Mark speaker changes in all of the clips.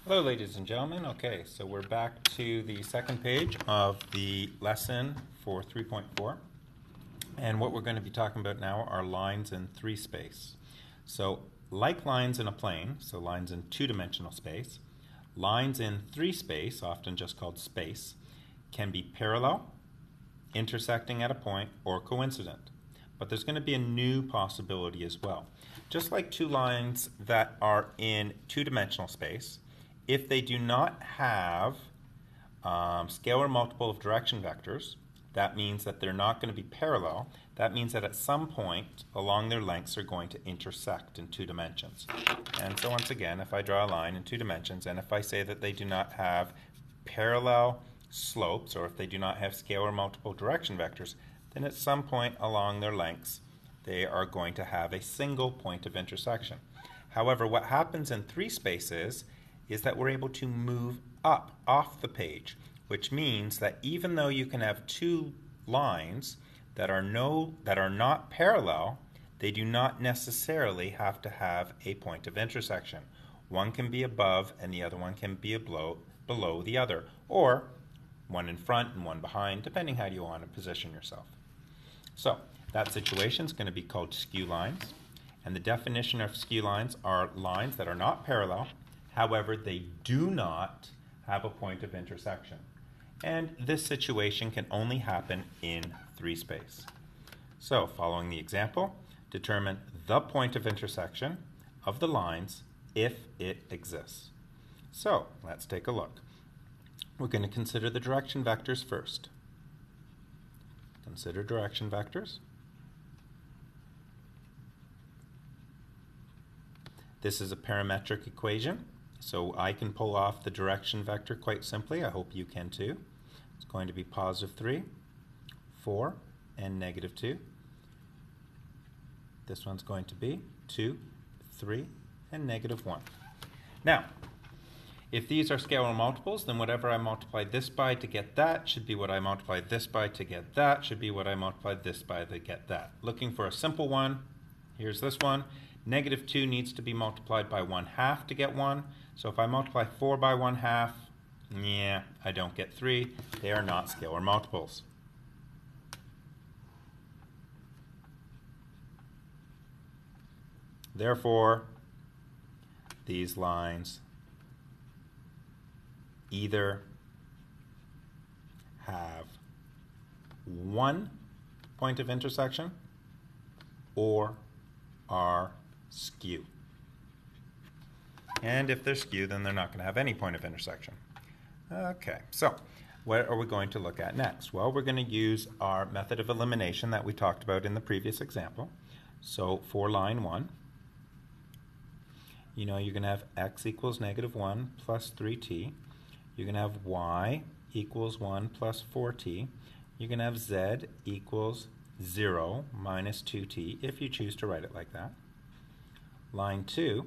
Speaker 1: Hello, ladies and gentlemen. Okay, so we're back to the second page of the lesson for 3.4. And what we're going to be talking about now are lines in three space. So, like lines in a plane, so lines in two-dimensional space, lines in three space, often just called space, can be parallel, intersecting at a point, or coincident. But there's going to be a new possibility as well. Just like two lines that are in two-dimensional space, if they do not have scalar multiple of direction vectors, that means that they're not going to be parallel. That means that at some point along their lengths are going to intersect in two dimensions. And so once again, if I draw a line in two dimensions, and if I say that they do not have parallel slopes, or if they do not have scalar multiple direction vectors, then at some point along their lengths, they are going to have a single point of intersection. However, what happens in three spaces is that we're able to move up off the page, which means that even though you can have two lines that are not parallel, they do not necessarily have to have a point of intersection. One can be above and the other one can be below the other, or one in front and one behind, depending how you want to position yourself. So that situation is going to be called skew lines, and the definition of skew lines are lines that are not parallel. However, they do not have a point of intersection. And this situation can only happen in three space. So, following the example, determine the point of intersection of the lines if it exists. So, let's take a look. We're going to consider the direction vectors first. Consider direction vectors. This is a parametric equation. So I can pull off the direction vector quite simply. I hope you can too. It's going to be positive 3, 4, and negative 2. This one's going to be 2, 3, and negative 1. Now, if these are scalar multiples, then whatever I multiply this by to get that should be what I multiply this by to get that, should be what I multiply this by to get that. Looking for a simple one, here's this one. Negative 2 needs to be multiplied by 1/2 to get 1. So if I multiply 4 by 1/2, yeah, I don't get 3. They are not scalar multiples. Therefore, these lines either have one point of intersection or are skew. And if they're skew, then they're not going to have any point of intersection. Okay, so what are we going to look at next? Well, we're going to use our method of elimination that we talked about in the previous example. So for line 1, you know you're going to have x equals negative 1 plus 3t. You're going to have y equals 1 plus 4t. You're going to have z equals 0 minus 2t, if you choose to write it like that. Line 2,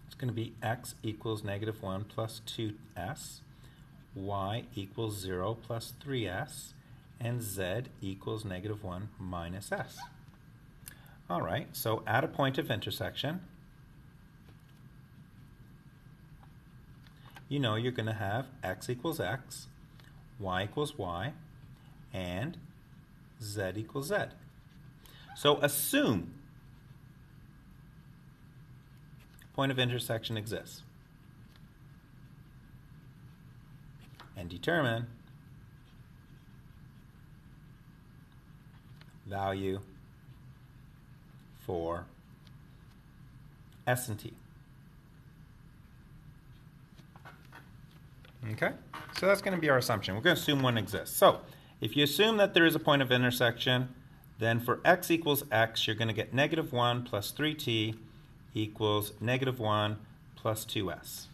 Speaker 1: it's going to be x equals negative 1 plus 2s, y equals 0 plus 3s, and z equals negative 1 minus s. All right, so at a point of intersection, you know you're going to have x equals x, y equals y, and z equals z. So assume point of intersection exists and determine value for s and t. Okay, so that's going to be our assumption. We're going to assume one exists. So if you assume that there is a point of intersection, then for x equals x, you're going to get negative 1 plus 3t equals negative 1 plus 2s.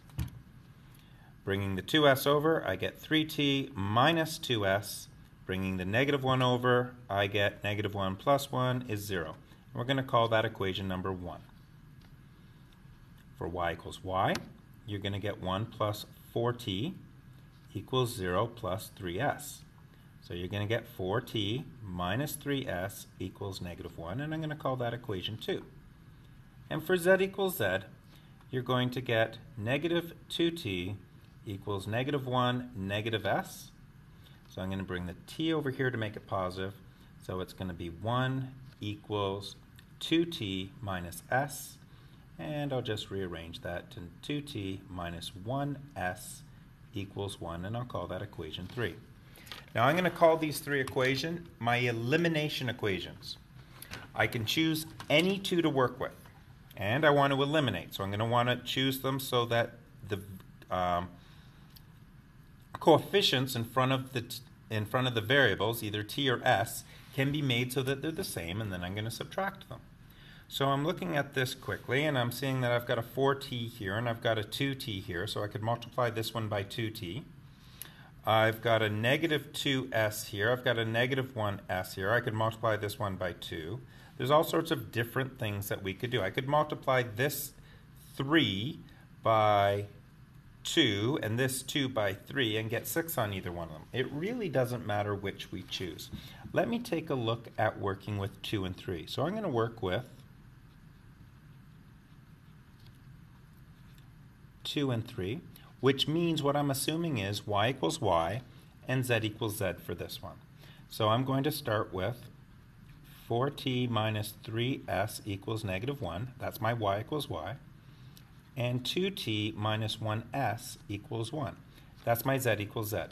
Speaker 1: Bringing the 2s over, I get 3t minus 2s. Bringing the negative 1 over, I get negative 1 plus 1 is 0. And we're going to call that equation number 1. For y equals y, you're going to get 1 plus 4t equals 0 plus 3s. So you're going to get 4t minus 3s equals negative 1, and I'm going to call that equation 2. And for z equals z, you're going to get negative 2t equals negative 1 negative s. So I'm going to bring the t over here to make it positive. So it's going to be 1 equals 2t minus s. And I'll just rearrange that to 2t minus 1s equals 1, and I'll call that equation 3. Now I'm going to call these three equations my elimination equations. I can choose any two to work with, and I want to eliminate. So I'm going to want to choose them so that the coefficients in front of the variables, either t or s, can be made so that they're the same, and then I'm going to subtract them. So I'm looking at this quickly, and I'm seeing that I've got a 4t here, and I've got a 2t here, so I could multiply this one by 2t. I've got a negative 2s here. I've got a negative 1s here. I could multiply this one by 2. There's all sorts of different things that we could do. I could multiply this 3 by 2 and this 2 by 3 and get 6 on either one of them. It really doesn't matter which we choose. Let me take a look at working with 2 and 3. So I'm going to work with 2 and 3, which means what I'm assuming is y equals y and z equals z for this one. So I'm going to start with 4t minus 3s equals negative 1. That's my y equals y. And 2t minus 1s equals 1. That's my z equals z.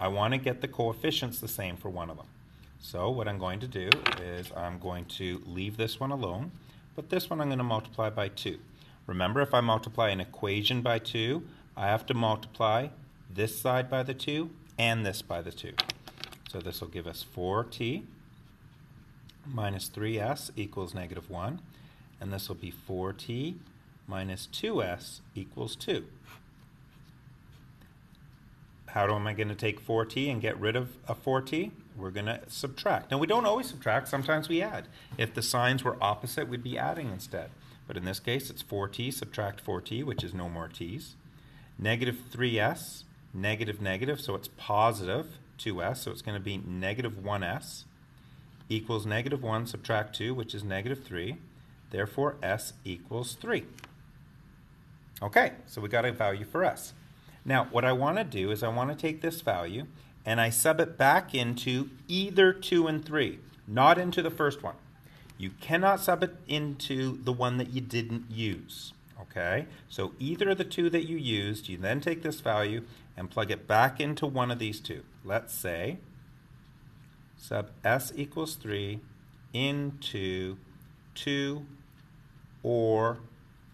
Speaker 1: I want to get the coefficients the same for one of them. So what I'm going to do is I'm going to leave this one alone, but this one I'm going to multiply by 2. Remember, if I multiply an equation by 2, I have to multiply this side by the 2 and this by the 2. So this will give us 4t minus 3s equals negative 1, and this will be 4t minus 2s equals 2. How am I going to take 4t and get rid of a 4t? We're going to subtract. Now, we don't always subtract. Sometimes we add. If the signs were opposite, we'd be adding instead. But in this case, it's 4t, subtract 4t, which is no more t's. Negative 3s, negative, negative, so it's positive 2s, so it's going to be negative 1s, equals negative 1, subtract 2, which is negative 3. Therefore, s equals 3. Okay, so we got a value for s. Now, what I want to do is I want to take this value and I sub it back into either 2 and 3, not into the first one. You cannot sub it into the one that you didn't use. Okay, so either of the two that you used, you then take this value and plug it back into one of these two. Let's say sub s equals 3 into 2 or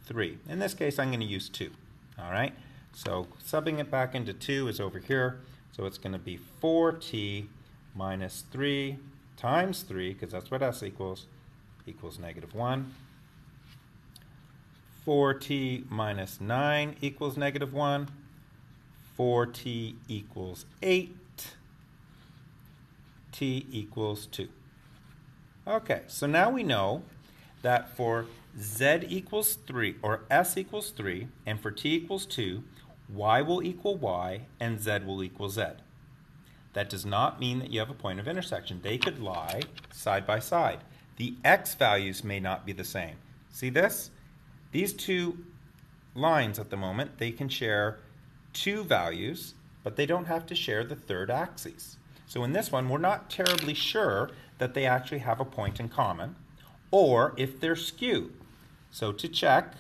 Speaker 1: 3. In this case, I'm going to use 2. All right, so subbing it back into 2 is over here. So it's going to be 4t minus 3 times 3, because that's what s equals negative 1. 4t minus 9 equals negative 1. 4t equals 8. T equals 2. Okay, so now we know that for z equals 3, or s equals 3, and for t equals 2, y will equal y and z will equal z. That does not mean that you have a point of intersection. They could lie side by side. The x values may not be the same. See this? These two lines at the moment, they can share two values, but they don't have to share the third axis. So in this one, we're not terribly sure that they actually have a point in common, or if they're skew. So to check,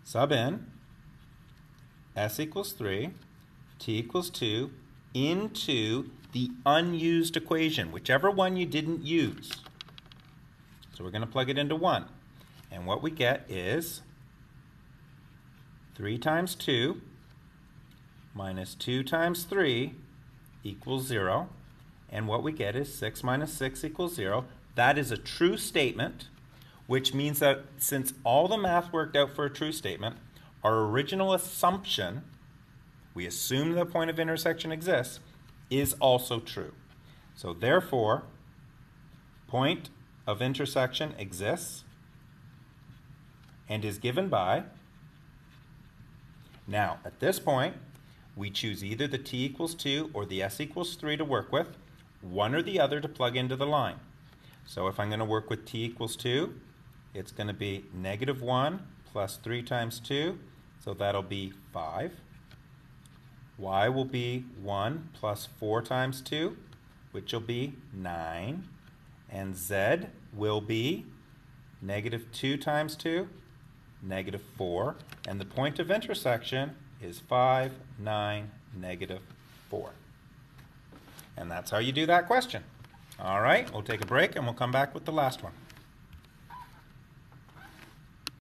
Speaker 1: sub in s equals 3, t equals 2, into the unused equation, whichever one you didn't use. So we're going to plug it into 1. And what we get is 3 times 2 minus 2 times 3 equals 0. And what we get is 6 minus 6 equals 0. That is a true statement, which means that since all the math worked out for a true statement, our original assumption, we assume the point of intersection exists, is also true. So therefore, point of intersection exists and is given by, now at this point, we choose either the t equals 2 or the s equals 3 to work with, one or the other to plug into the line. So if I'm going to work with t equals 2, it's going to be negative 1 plus 3 times 2, so that'll be 5. Y will be 1 plus 4 times 2, which will be 9. And Z will be negative 2 times 2, negative 4. And the point of intersection is 5, 9, negative 4. And that's how you do that question. All right, we'll take a break and we'll come back with the last one.